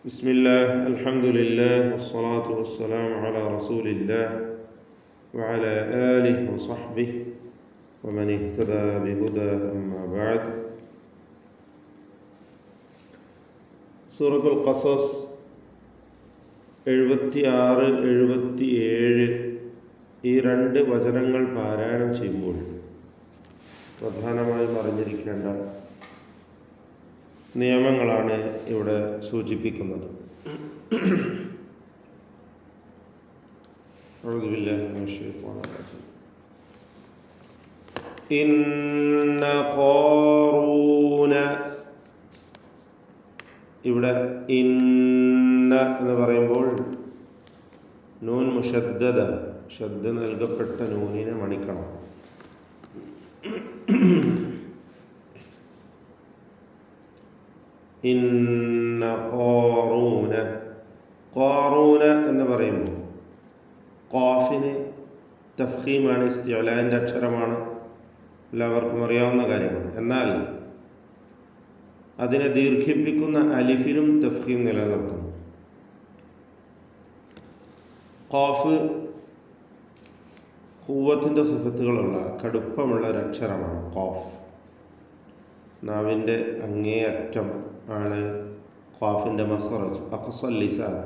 بسم الله الحمد لله والصلاة والسلام على رسول الله وعلى آله وصحبه ومن اهتدى بهدى أما بعد. സൂറത്തുൽ ഖസസ് 76, 77 ഈ രണ്ട് വചനങ്ങൾ പാരായണം ചെയ്യുമ്പോൾ പ്രധാനമായും അറിഞ്ഞിരിക്കേണ്ട നിയമങ്ങളാണ് ഇവിടെ സൂചിപ്പിക്കുന്നത്. ഇന്ന ഖാറൂന, ഇവിടെ ഇന്ന എന്ന് പറയുമ്പോൾ നൂൻ മുഷദ്ദദ, ഷദ്ദ നൽകപ്പെട്ട നൂനിനെ മണിക്കണം. ഇന്ന ഖാറൂന, ഖാറൂന എന്ന് പറയുമ്പോൾ ഖാഫിന് തഫ്ഖീമാണ്, ഇസ്തിഅലാന്റെ അക്ഷരമാണ്, എല്ലാവർക്കും അറിയാവുന്ന കാര്യമാണ്. എന്നാൽ അതിനെ ദീർഘിപ്പിക്കുന്ന അലിഫിലും തഫ്ഖീം നിലനിർത്തണം. ഖാഫ് ഖുവ്വത്തിൻ്റെ സിഫത്തുകളുള്ള കടുപ്പമുള്ള ഒരക്ഷരമാണ് ഖാഫ്. നാവിൻ്റെ അങ്ങേ അറ്റം ആണ് ഖാഫിൻ്റെ മഖ്റജ്, അഖ്സൽ ലിസാൻ.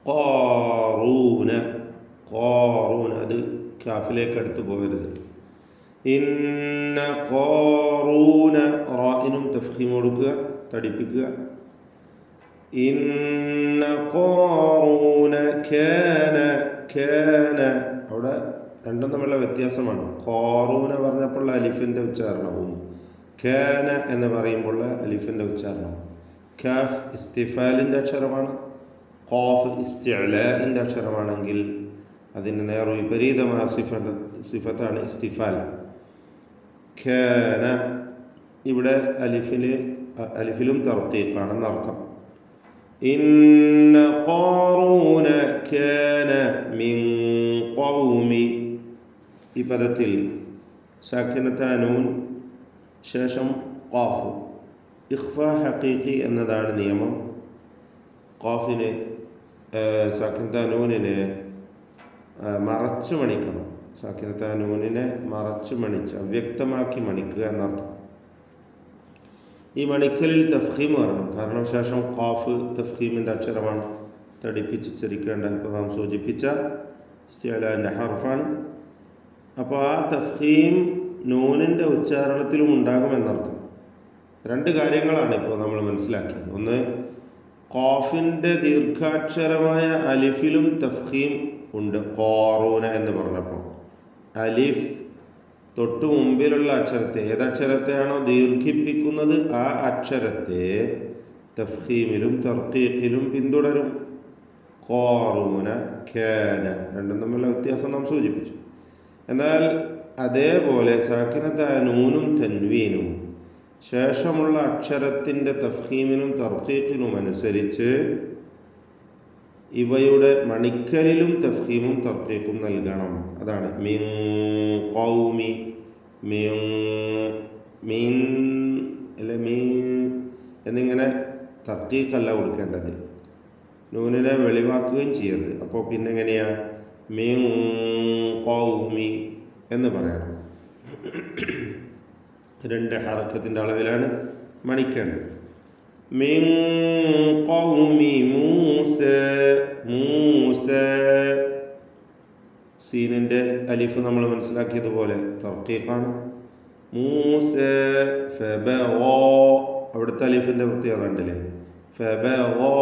ഖാറൂന, ഖാറൂന, അത് കാഫിലേക്ക് അടുത്ത് പോകരുത്. ഇന്ന ഖാറൂന, റാഇനും തഫ്ഖീം കൊടുക്കുക, തടിപ്പിക്കുക. ഇന്ന ഖാറൂന കാന, കാന, അവിടെ രണ്ടും തമ്മിലുള്ള വ്യത്യാസമാണ്. ഖാറൂന പറഞ്ഞപ്പോൾ അലിഫിൻ്റെ ഉച്ചാരണവും കാന എന്ന് പറയുമ്പോൾ അലിഫിൻ്റെ ഉച്ചാരണവും. കാഫ് ഇസ്തിഫാലിൻ്റെ അക്ഷരമാണ്, ഖാഫ് ഇസ്തിഅലാഇൻ്റെ അക്ഷരമാണെങ്കിൽ അതിന് നേർ വിപരീതമായ സിഫത്താണ് ഇസ്തിഫാൽ. കാന, ഇവിടെ അലിഫിലും തർത്തീഖാണെന്നർത്ഥം. ഇന്ന ഖാറൂന കാന മിൻ ഖൗമി, ഈ പദത്തിൽ സാക്കിനത്താ നൂൻ ശേഷം ഖാഫ്, ഇഖ്ഫാ ഹഖീഖി എന്നതാണ് നിയമം. ഖാഫിന് സാക്കിനത്താ നൂനിനെ മറച്ചു മണിക്കണം. സാക്കിനത്താ നൂനിനെ മറച്ചു മണിച്ച് അവ്യക്തമാക്കി മണിക്കുക എന്നർത്ഥം. ഈ മണിക്കലിൽ തഫ്ഖീം വരണം, കാരണം ശേഷം ഖാഫ് തഫ്ഖീമിൻ്റെ അക്ഷരമാണ്, തടിപ്പിച്ചുച്ചരിക്കേണ്ട. ഇപ്പോൾ നാം സൂചിപ്പിച്ച ഇസ്തിഅലാന്റെ ഹർഫാണ്. അപ്പോൾ ആ തഫ്ഖീം നൂനിൻ്റെ ഉച്ചാരണത്തിലും ഉണ്ടാകുമെന്നർത്ഥം. രണ്ട് കാര്യങ്ങളാണ് ഇപ്പോൾ നമ്മൾ മനസ്സിലാക്കിയത്. ഒന്ന്, ഖാഫിൻ്റെ ദീർഘാക്ഷരമായ അലിഫിലും തഫ്ഖീം ഉണ്ട്. ഖാറൂന എന്ന് പറഞ്ഞപ്പോൾ അലിഫ് തൊട്ടു മുമ്പിലുള്ള അക്ഷരത്തെ, ഏതക്ഷരത്തെയാണോ ദീർഘിപ്പിക്കുന്നത് ആ അക്ഷരത്തെ തഫ്ഖീമിലും തർക്കീഖിലും പിന്തുടരും. ഖാറൂന കാന, രണ്ടും തമ്മിലുള്ള വ്യത്യാസം നാം സൂചിപ്പിച്ചു. എന്നാൽ അതേപോലെ സാക്കിനത്തായ നൂനും തൻവീനും ശേഷമുള്ള അക്ഷരത്തിൻ്റെ തഫ്ഖീമിനും തർക്കീഖിനും അനുസരിച്ച് ഇവയുടെ മണിക്കലിലും തഫ്ഖീമും തർക്കീഖും നൽകണം. അതാണ് മിൻ ഖൗമി, മിൻ, മിൻ അല്ലെ മീൻ എന്നിങ്ങനെ തർക്കീഖല്ല കൊടുക്കേണ്ടത്, നൂനിനെ വെളിവാക്കുകയും ചെയ്യരുത്. അപ്പോൾ പിന്നെ എങ്ങനെയാ മിൻ ഖൗമി എന്ന് പറയണം. രണ്ട് ഹറക്കത്തിൻ്റെ അളവിലാണ് മണിക്കേണ്ടത്. മിൻ ഖൗമി മൂസ, മൂസ, സീനിൻ്റെ അലിഫ് നമ്മൾ മനസ്സിലാക്കിയതുപോലെ തർക്കീഖാണ്. മൂസ ഫബഗാ, അവിടുത്തെ അലിഫിൻ്റെ പ്രത്യേകത ഉണ്ടല്ലേ. ഫബഗാ,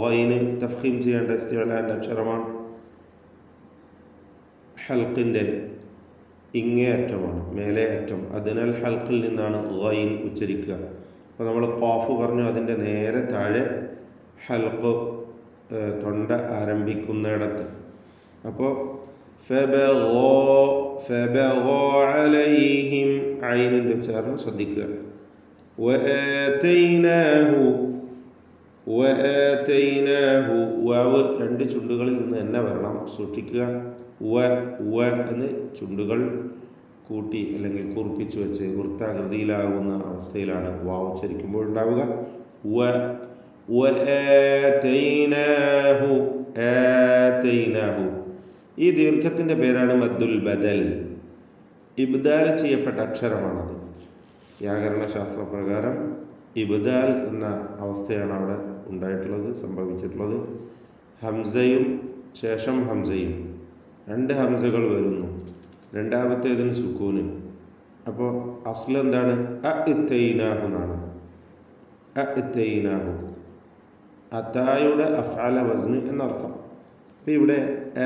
ഗൈന് തഫ്ഖീം ചെയ്യേണ്ട ഇസ്തിഅലാന്റെ അക്ഷരമാണ്. ഹൽക്കിൻ്റെ ഇങ്ങേ അറ്റമാണ്, മേലെ അറ്റം. അതിനാൽ ഹൽക്കിൽ നിന്നാണ് ഗൈൻ ഉച്ചരിക്കുക. അപ്പോൾ നമ്മൾ ഖാഫ് പറഞ്ഞു, അതിൻ്റെ നേരെ താഴെ ഹൽക്ക്, തൊണ്ട ആരംഭിക്കുന്നിടത്ത്. അപ്പോൾ ഫബഗാ, ഫബഗാ അലൈഹിം, ഐനിൻ്റെ ഉച്ചാരണം ശ്രദ്ധിക്കുക. വആതൈനാഹു, വആതൈനാഹു, വാവ് രണ്ട് ചുണ്ടുകളിൽ നിന്ന് തന്നെ വരണം, സൂക്ഷിക്കുക. എന്ന് ചുണ്ടുകൾ കൂട്ടി അല്ലെങ്കിൽ കൂർപ്പിച്ച് വെച്ച് വൃത്താകൃതിയിലാകുന്ന അവസ്ഥയിലാണ് വാവ് ഉച്ചരിക്കുമ്പോൾ ഉണ്ടാവുക. വആതൈനാഹു ആതൈനാഹു. ഈ ദീർഘത്തിൻ്റെ പേരാണ് മദ്ദുൽ ബദൽ. ഇബ്ദാൽ ചെയ്യപ്പെട്ട അക്ഷരമാണത്. വ്യാകരണ ശാസ്ത്രപ്രകാരം ഇബ്ദാൽ എന്ന അവസ്ഥയാണ് അവിടെ ഉണ്ടായിട്ടുള്ളത്, സംഭവിച്ചിട്ടുള്ളത്. ഹംസയും ശേഷം ഹംസയും, രണ്ട് ഹംസകൾ വരുന്നു, രണ്ടാമത്തേതിന് സുക്കൂന്. അപ്പോൾ അസ്ൽ എന്താണ്? അഇത്തൈനാഹു എന്നാണ്. അഇത്തൈനാഹു അതായുടെ അഫ്അല വസ്ന് എന്നർത്ഥം. അപ്പം ഇവിടെ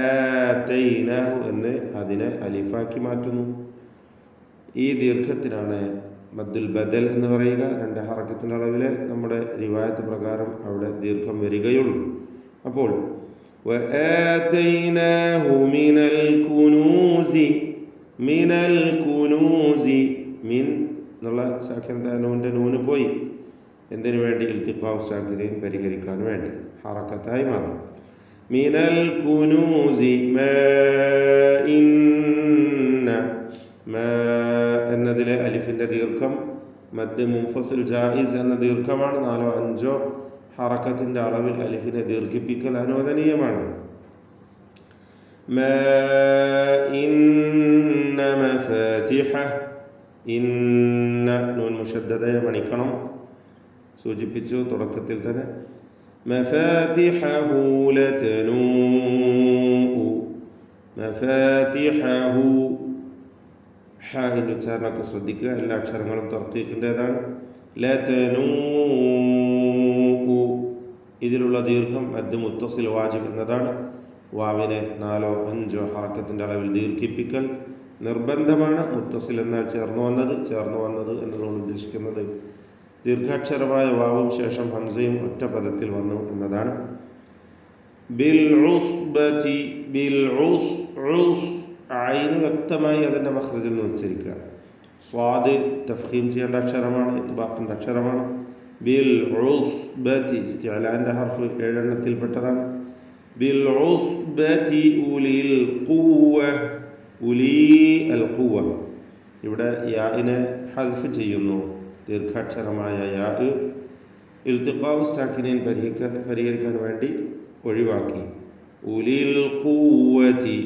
ആതൈനാഹു എന്ന് അതിനെ അലിഫാക്കി മാറ്റുന്നു. ഈ ദീർഘത്തിനാണ് മദ്ദുൽ ബദൽ എന്ന് പറയുക. രണ്ട് ഹറക്കത്തിൻ്റെ അളവിൽ നമ്മുടെ റിവായത്ത് പ്രകാരം അവിടെ ദീർഘം വരികയുള്ളൂ. അപ്പോൾ വആതൈനാഹു മിനൽ കുനൂസി, മിനൽ കുനൂസി, മിൻ എന്നുള്ള സാക്കിനത്തായ നൂൻ്റെ നൂന് പോയി. എന്തിനു വേണ്ടി? ഇൽത്തിഖാഉ സാക്കിനൈൻ പരിഹരിക്കാൻ വേണ്ടി ഹറക്കത്തായി മാറും. മിനൽ കുനൂസി മാ ഇന്ന, മാ എന്നതിലെ അലിഫിൻ്റെ ദീർഘം മദ് മുൻഫസിൽ ജായിസ് എന്ന ദീർഘമാണ്. 4 or 5 ഹറക്കത്തിൻ്റെ അളവിൽ അലിഫിനെ ദീർഘിപ്പിക്കൽ അനുവദനീയമാണ്. മാ ഇന്ന മഫാതിഹ, ഇന്ന നൂൻ മുഷദ്ദദയെ മണിക്കണം, സൂചിപ്പിച്ചു തുടക്കത്തിൽ തന്നെ. മഫാതിഹഹു ലതനൂഉ, മഫാതിഹഹു ഹാഇൻ്റെ ഉച്ചാരണമൊക്കെ ശ്രദ്ധിക്കുക. എല്ലാ അക്ഷരങ്ങളും തർക്കീഖിൻ്റേതാണ്. ലതനൂഉ ഇതിലുള്ള ദീർഘം മദ് മുത്തസിൽ വാജിബ് എന്നതാണ്. വാവിനെ 4 or 5 ഹറക്കത്തിൻ്റെ അളവിൽ ദീർഘിപ്പിക്കൽ നിർബന്ധമാണ്. മുത്തസിൽ എന്നാൽ ചേർന്ന് വന്നത് എന്നതുകൊണ്ട് ഉദ്ദേശിക്കുന്നത് ദീർഘാക്ഷരമായ വാവും ശേഷം ഹംസയും ഒറ്റ പദത്തിൽ വന്നു എന്നതാണ്. ബിൽ ഉസ്ബതി, ബിൽ ഉസ്, ഐന് വ്യക്തമായി അതിൻ്റെ മഖ്റജിൽ നിന്ന് ഉച്ചരിക്കുക. സ്വാദ് തഫ്ഖീം ചെയ്യേണ്ട അക്ഷരമാണ്, ഇത്ബാഖിൻ്റെ അക്ഷരമാണ്. ബിൽ ഉസ്ബതി ഇസ്തിഅലാൻ്റെ ഹർഫ് 7 എണ്ണത്തിൽപ്പെട്ടതാണ്. ബിൽ ഉസ്ബതി ഉലിൽ ഖുവ്വ, ഉലി അൽ ഖുവ്വ. ഇവിടെ യാഇനെ ഹദ്ഫ് ചെയ്യുന്നു. ദീർഘാക്ഷരമായ യാ ഇൽത്തിഖാഉ സാക്കിനൈൻ പരിഹരിക്കാൻ വേണ്ടി ഒഴിവാക്കി. ഉലിൽ ഖുവ്വതി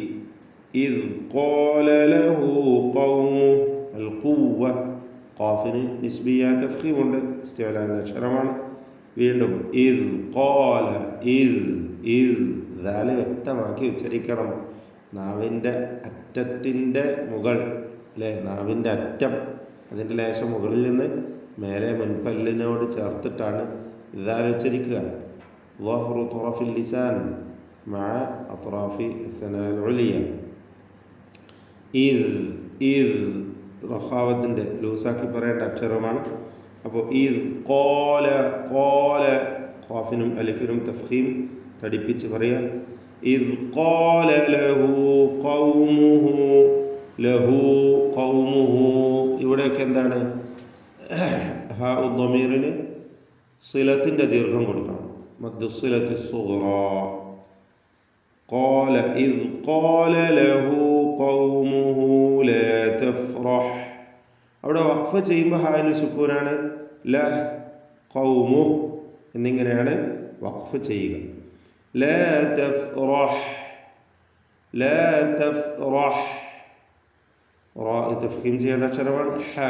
ഇദ് ഖാല ലഹു ഖൗമു, അൽ ഖുവ്വ ഖാഫിന് നിസ്ബിയ തഫ്ഖീമുണ്ട്, ഇസ്തിഅലാൻ്റെ അക്ഷരമാണ്. വീണ്ടും ഇദ് ഖാല, ഇദ് ദാല് വ്യക്തമാക്കി ഉച്ചരിക്കണം. നാവിൻ്റെ അറ്റത്തിൻ്റെ മുകൾ അല്ലേ, നാവിൻ്റെ അറ്റം അതിൻ്റെ ലേശം മുകളിൽ നിന്ന് മേലെ മുൻപല്ലിനോട് ചേർത്തിട്ടാണ് ദാൽ ഉച്ചരിക്കുക. ളഹ്റു തുറഫിൽ ലിസാൻ മഅ അത്റാഫി അസ്സനാൽ ഉലിയ. ഇദ് റഖാവത്തിൻ്റെ ലൂസാക്കി പറയേണ്ട അക്ഷരമാണ്. അപ്പോൾ ഇദ് ഖാല, ഖാഫിനും അലിഫിനും തഫ്ഖീം തടിപ്പിച്ച് പറയാം. ഇദ് ഖാല ലഹു ഖൗമുഹു, ലഹു ഖൗമുഹു ഇവിടെയൊക്കെ എന്താണ്? ഹാ ഉദ്ദമീറിന് സിലത്തിൻ്റെ ദീർഘം കൊടുക്കണം. മദ്ദു സിലത്തി സുഗ്റ. ഖാല ഇദ് ഖാല ലഹു ഖൗമുഹു ലാ തഫ്റഹ്. അവിടെ വഖഫ് ചെയ്യുമ്പോൾ ഹായിന് സുക്കൂനാണ്. ല ഖൗമു എന്നിങ്ങനെയാണ് വഖഫ് ചെയ്യുക. ലാ തഫ്റഹ്, ലാ തഫ്റഹ്. റാ തഫ്ഖീം ചെയ്യേണ്ട അക്ഷരമാണ്. ഹാ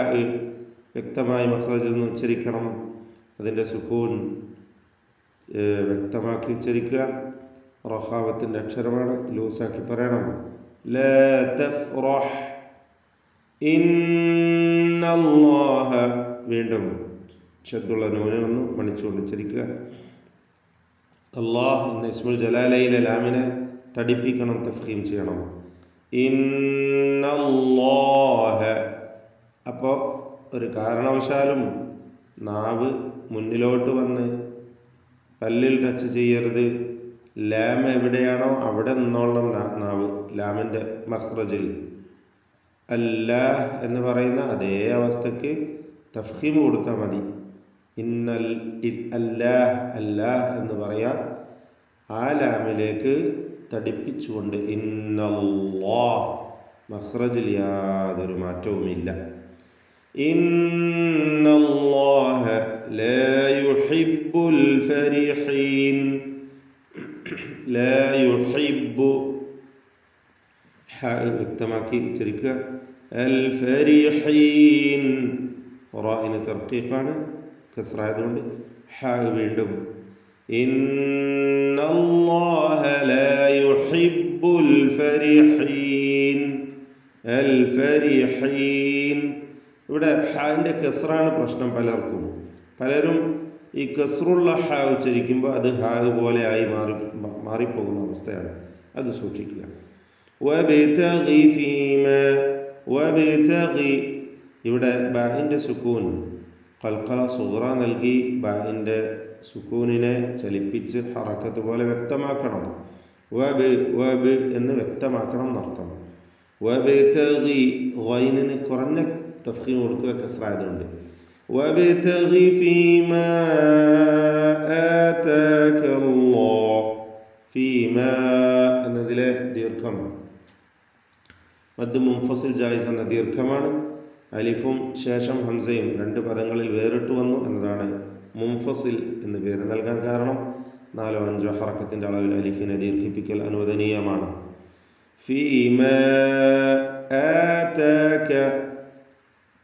വ്യക്തമായി മഖ്റജിൽ നിന്ന് ഉച്ചരിക്കണം. അതിൻ്റെ സുക്കൂൻ വ്യക്തമാക്കി ഉച്ചരിക്കുക. റഖാവത്തിൻ്റെ അക്ഷരമാണ്, ലൂസാക്കി പറയണം. ലാ തഫ്റഹ് ഇന്നല്ലാഹ, വീണ്ടും ഷദ്ദുള്ള നൂനിൽ നിന്ന് മണിച്ചുകൊണ്ട് ഉച്ചരിക്കുക. അല്ലാഹ് എന്ന ഇസ്മുൽ ജലാലയിലെ ലാമിനെ തടിപ്പിക്കണം, തഫ്ഖീം ചെയ്യണം. ഇന്നല്ലാഹ. അപ്പോൾ ഒരു കാരണവശാലും നാവ് മുന്നിലോട്ട് വന്ന് പല്ലിൽ ടച്ച് ചെയ്യരുത്. ലാം എവിടെയാണോ അവിടെ നിന്നോളം നാവ് ലാമിൻ്റെ മഖ്റജിൽ. അല്ലാഹ് എന്ന് പറയുന്ന അതേ അവസ്ഥയ്ക്ക് തഫ്ഖീം കൊടുത്താൽ മതി. ഇന്നൽ അല്ലാഹ്, അല്ലാഹ് എന്ന് പറയാം. ആ ലാമിലേക്ക് തടിപ്പിച്ചുകൊണ്ട് ഇന്നല്ലാഹ്, മഖ്റജിൽ യാതൊരു മാറ്റവുമില്ല. ഇന്നല്ലാഹ ലാ യുഹിബ്ബു യുഹിബ്ബുൽ ഫരിഹീൻ. ലാ യുഹിബ്ബു വ്യക്തമാക്കി ഉച്ചരിക്കുക. അൽ ഫരിഹീൻ. റാഇന് തർക്കീഖാണ്, കസ്റായതുകൊണ്ട്. വീണ്ടും ഇന്നല്ലാഹ ലാ യുഹിബ്ബുൽ ഫരിഹീൻ. അൽ ഫരിഹീൻ. ഇവിടെ ഹാൻ്റെ കസ്റാണ് പ്രശ്നം പലർക്കും. പലരും ഈ കസ്റുള്ള ഹാ ഉച്ചരിക്കുമ്പോൾ അത് ഹാ പോലെ ആയി മാറിപ്പോകുന്ന അവസ്ഥയാണ്. അത് സൂക്ഷിക്കുക. വബ്തഗി ഫീമാ. വബ്തഗി. ഇവിടെ ബാഇൻ്റെ സുക്കൂൻ ഖൽഖല സുഗ്റ നൽകി ബാഇൻ്റെ സുക്കൂനിനെ ചലിപ്പിച്ച് ഹറക്കത്ത് പോലെ വ്യക്തമാക്കണം. വബ് എന്ന് വ്യക്തമാക്കണം എന്നർത്ഥം. വബ്തഗി ഗൈനിന് കുറഞ്ഞ തഫ്ഖീം കൊടുക്കുക, കസ്റായതുകൊണ്ട്. വബ്തഗി ഫീമാ ആതാകല്ലാഹ്. ഫീമാ എന്നതിലെ ദീർഘം മദ് മുൻഫസിൽ ജായിസ് എന്ന ദീർഘമാണ്. അലിഫും ശേഷം ഹംസയും രണ്ട് പദങ്ങളിൽ വേറിട്ട് വന്നു എന്നതാണ് മുൻഫസിൽ എന്ന് പേര് നൽകാൻ കാരണം. 4-5 ഹറക്കത്തിൻ്റെ അളവിൽ അലിഫിനെ ദീർഘിപ്പിക്കൽ അനുവദനീയമാണ്. ഫീമാ ആതാക.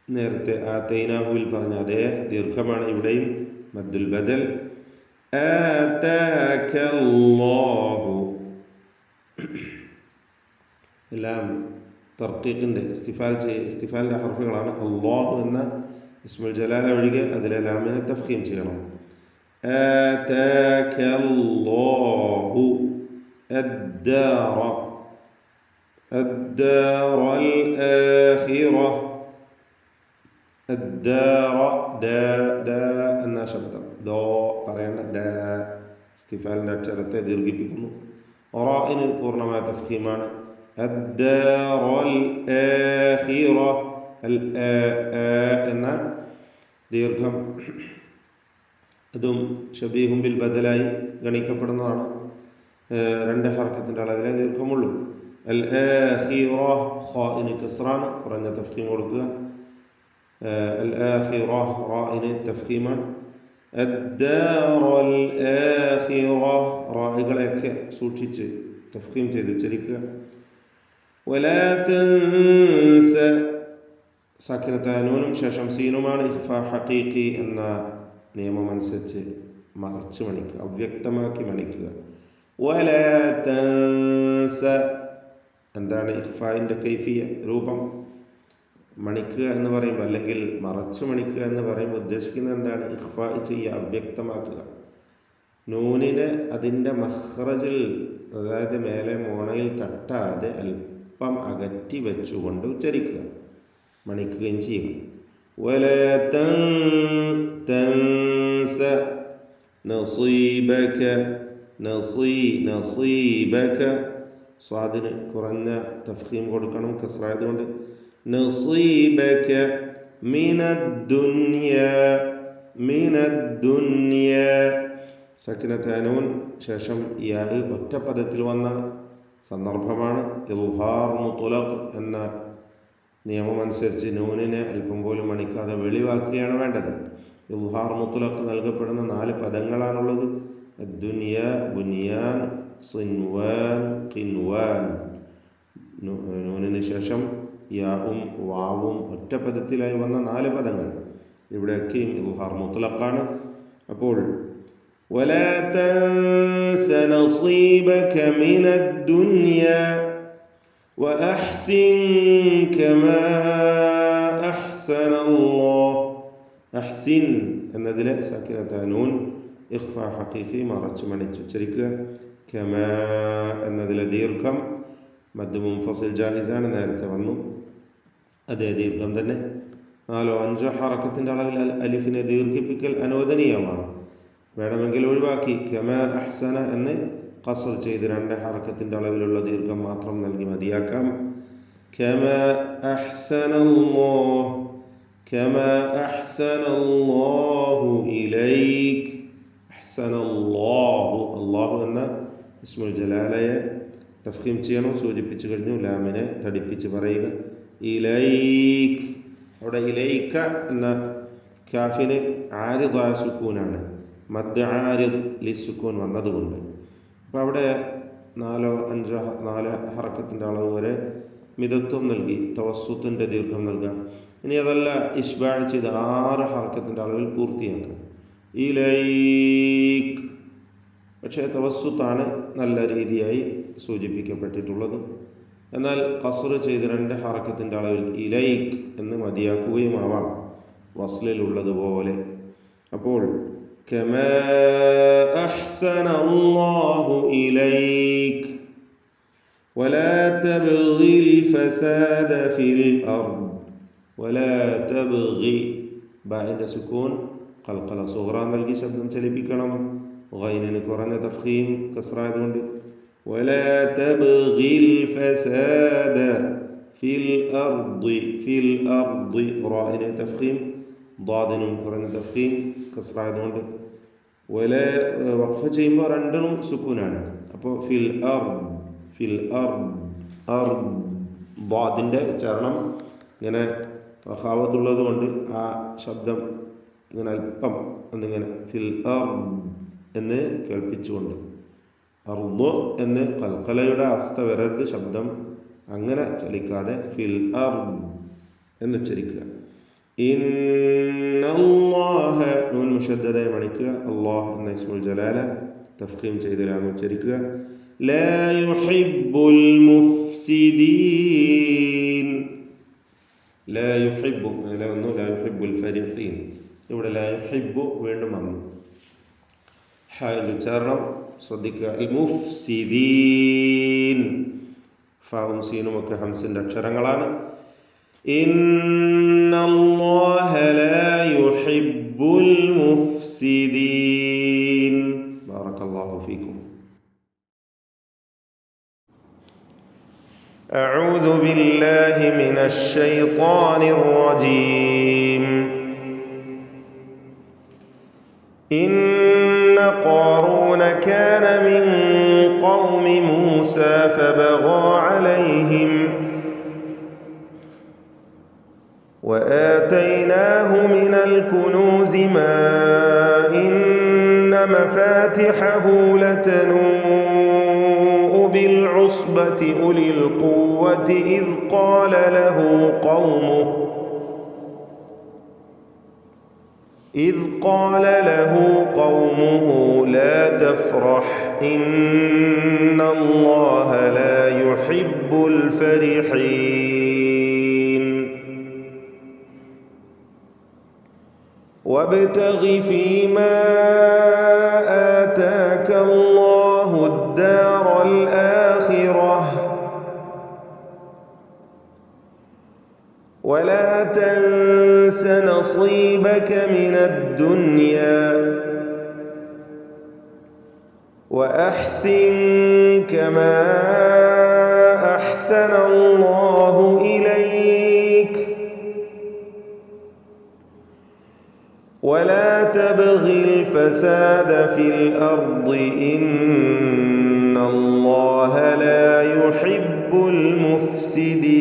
നേരത്തെ ആതൈനാഹുവിൽ പറഞ്ഞ അതേ ദീർഘമാണ് ഇവിടെയും. മദ്ദുൽ ബദൽ. ആതാകല്ലാഹു. എല്ലാം തർക്കീഖിൻ്റെ ഇസ്തിഫാലിൻ്റെ ഹർഫുകളാണ്. അല്ലാഹു എന്ന ഇസ്മുൽ ജലാല ഒഴികെ അതിലെ ലാമിനെ തഫ്ഖീം ചെയ്യണം. ആതാകല്ലാഹു അദ്ദാറ. അദ്ദാറൽ ആഖിറ. അദ്ദാറ. ദ എന്ന ശബ്ദം ദോ പറയേണ്ട ദ ഇസ്തിഫാലിൻ്റെ അക്ഷരത്തെ ദീർഘിപ്പിക്കുന്നു. റാഇന് പൂർണ്ണമായ തഫ്ഖീമാണ്. അദ്ദാറൽ ആഖിറ. അൽ എന്ന ദീർഘം അതും ഷബീഹും ബിൽ ബദലായി ഗണിക്കപ്പെടുന്നതാണ്. 2 ഹർക്കത്തിൻ്റെ അളവിലെ ദീർഘമുള്ളൂ. അൽ ആഖിറ. ഖാഇന് കസ്റാണ്, കുറഞ്ഞ തഫ്ഖീം കൊടുക്കുക. അൽ ആഖിറ റാഇന് തഫ്ഖീമാണ്. അദ്ദാറൽ ആഖിറ. റാഇകളെയൊക്കെ സൂക്ഷിച്ച് തഫ്ഖീം ചെയ്ത് ഉച്ചരിക്കുക. വലാ തൻസ. സാക്കിനത്തായ നൂനും ശേഷം സീനുമാണ്. ഇഖ്ഫാ ഹഖീഖി എന്ന നിയമമനുസരിച്ച് മറച്ച് മണിക്കുക, അവ്യക്തമാക്കി മണിക്കുക. വലാ തൻസ. എന്താണ് ഇഖ്ഫായിൻ്റെ കൈഫിയ രൂപം? മണിക്കുക എന്ന് പറയുമ്പോൾ, അല്ലെങ്കിൽ മറച്ചു മണിക്കുക എന്ന് പറയുമ്പോൾ ഉദ്ദേശിക്കുന്നത് എന്താണ്? ഇഖ്ഫാ ചെയ്യുക, അവ്യക്തമാക്കുക. നൂനിനെ അതിൻ്റെ മഖ്റജിൽ, അതായത് മേലെ മോണയിൽ തട്ടാതെ അല്പം അകറ്റി വെച്ചുകൊണ്ട് ഉച്ചരിക്കുക, മണിക്കുകയും ചെയ്യുക. വലാ തൻസ നസീബക. നസീബക. സ്വാദിന് കുറഞ്ഞ തഫ്ഖീം കൊടുക്കണം, കസ്റായതുകൊണ്ട്. നസീബക മിനദ്ദുനിയ. മിനദ്ദുനിയ. സക്കിനത്തായ നൂൻ ശേഷം യാ ഒറ്റ പദത്തിൽ വന്ന സന്ദർഭമാണ്. ഇൽഹാർ മുത്ലഖ് എന്ന നിയമമനുസരിച്ച് നൂനിനെ അല്പം പോലും മണിക്കാതെ വെളിവാക്കുകയാണ് വേണ്ടത്. ഇൽഹാർ മുത്ലഖ് നൽകപ്പെടുന്ന 4 പദങ്ങളാണുള്ളത്. അദ്ദുനിയ, ബുനിയാൻ, സിൻവാൻ, ഖിൻവാൻ. നൂനിന് ശേഷം യാവും വാവും ഒറ്റ പദത്തിലായി വന്ന 4 പദങ്ങൾ. ഇവിടെയൊക്കെയും ഇൽഹാർ മുത്ലഖാണ്. അപ്പോൾ വലാ തൻസ നസീബക മിനദ്ദുനിയ വഅഹ്സിൻ കമാ അഹ്സനല്ലാഹ്. അഹ്സിൻ എന്നതിലെ സാക്കിനത്തായ നൂൻ ഇഖ്ഫാ ഹഖീഖി മറച്ച് മണിച്ചുച്ചരിക്കുക. കമാ എന്നതിലെ ദീർഘം മദ് മുൻഫസിൽ ജായിസാണ്, നേരത്തെ വന്നു. അതേ ദീർഘം തന്നെ 4-5 ഹറക്കത്തിൻ്റെ അളവിൽ അലിഫിനെ ദീർഘിപ്പിക്കൽ അനുവദനീയമാണ്. വേണമെങ്കിൽ ഒഴിവാക്കി കമാ അഹ്സന എന്ന് ഖസ്ർ ചെയ്ത് 2 ഹറക്കത്തിൻ്റെ അളവിലുള്ള ദീർഘം മാത്രം നൽകി മതിയാക്കാം. കമാ അഹ്സനല്ലാഹ്. കമാ അഹ്സനല്ലാഹു ഇലൈക്. അഹ്സനല്ലാഹു. അല്ലാഹു എന്ന ഇസ്മുൽ ജലാലയെ തഫ്ഖീം ചെയ്യണം, സൂചിപ്പിച്ചു കഴിഞ്ഞു. ലാമിനെ തടിപ്പിച്ച് പറയുക. ഇലൈക്. അവിടെ ഇലൈക എന്ന കാഫിന് ആരിദായ സുക്കൂനാണ്. മദ് ആരിദ് ലിസുക്കൂൻ വന്നതുകൊണ്ട്. അപ്പോൾ അവിടെ 4 ഹറക്കത്തിൻ്റെ അളവ് വരെ മിതത്വം നൽകി തവസ്സുത്തിൻ്റെ ദീർഘം നൽകാം. ഇനി അതല്ല, ഇഷ്ബാ ചെയ്ത് 6 ഹറക്കത്തിൻ്റെ അളവിൽ പൂർത്തിയാക്കാം. ഇലൈക്, പക്ഷേ തവസ്സുത്താണ് നല്ല രീതിയായി സൂചിപ്പിക്കപ്പെട്ടിട്ടുള്ളത്. എന്നാൽ ഖസ്ർ ചെയ്ത് 2 ഹറക്കത്തിൻ്റെ അളവിൽ ഇലൈക് എന്ന് മതിയാക്കുകയും ആവാം, വസ്ലിലുള്ളതുപോലെ. അപ്പോൾ കമാ അഹ്സനല്ലാഹു ഇലൈക് വലാ തബ്ഗിൽ ഫസാദ ഫിൽ അർദ്. വലാ തബ്ഗി, ബാഇന്റെ സുക്കൂൻ ഖൽഖല സുഗ്റ നൽകി ശബ്ദം ചലിപ്പിക്കണം. ഗൈനിന് കുറഞ്ഞ തഫ്ഖീം കസ്റായതുകൊണ്ട്. വലാ തബ്ഗിൽ ഫസാദ ഫിൽ അർദ്, ഫിൽ അർദ് റാഇന് തഫ്ഖീം, ضادനും കുറഞ്ഞ തഫ്ഖീം കസ്റായതുകൊണ്ട്. വഖഫ് ചെയ്യുമ്പോൾ 2 സുക്കൂനാണ്. അപ്പോൾ ഫിൽ അർദ്, ഫിൽ അർദ്, അർദ് ضادന്റെ ഉച്ചാരണം ഇങ്ങനെ റഖാവത്തുള്ളത് കൊണ്ട് ആ ശബ്ദം ഇങ്ങനെ അല്പം എന്നിങ്ങനെ ഫിൽ അർദ് എന്ന് കേൾപ്പിച്ചുകൊണ്ട്, അർദ് എന്ന് ഖൽഖലയുടെ അവസ്ഥ വരരുത്, ശബ്ദം അങ്ങനെ ചലിക്കാതെ ഫിൽ അർദ് എന്ന് ഉച്ചരിക്കുക. ഇന്നല്ലാഹ നൂൻ മുഷദ്ദദയെ മണിക്കുക. അല്ലാഹ് എന്ന ഇസ്മുൽ ജലാല തഫ്ഖീം ചെയ്ത് ലാം ഉച്ചരിക്കുക. ലാ യുഹിബ്ബുൽ മുഫ്സിദീൻ. ലാ യുഹിബ്ബു മേലെ വന്നു, ലാ യുഹിബ്ബുൽ ഫരിഹീൻ. ഇവിടെ ലാ യുഹിബ്ബു വീണ്ടും വന്നു. ഹായിൽ ഉച്ചാരണം ശ്രദ്ധിക്കുക. അൽ മുഫ്സിദീൻ, ഫാവും സീനും ഒക്കെ ഹംസിൻ്റെ അക്ഷരങ്ങളാണ്. ഇന്നല്ലാഹ ലാ യുഹിബ്ബുൽ മുഫ്സിദീൻ. ബാറക്കല്ലാഹു ഫീക്കും. أعوذ بالله من الشيطان الرجيم. إن قارون كان من قوم موسى فبغى عليهم وآتيناه من الكنوز ما إن مفاتحه لتنوء بالعصبة أولي القوة إذ قال له قومه لا تفرح إن الله لا يحب الفرحين وابتغ فيما آتاك الله الدار الآخرة ولا تنس نصيبك من الدنيا وأحسن كما أحسن الله إليك ولا تبغ الفساد في الأرض إن الله لا يحب المفسدين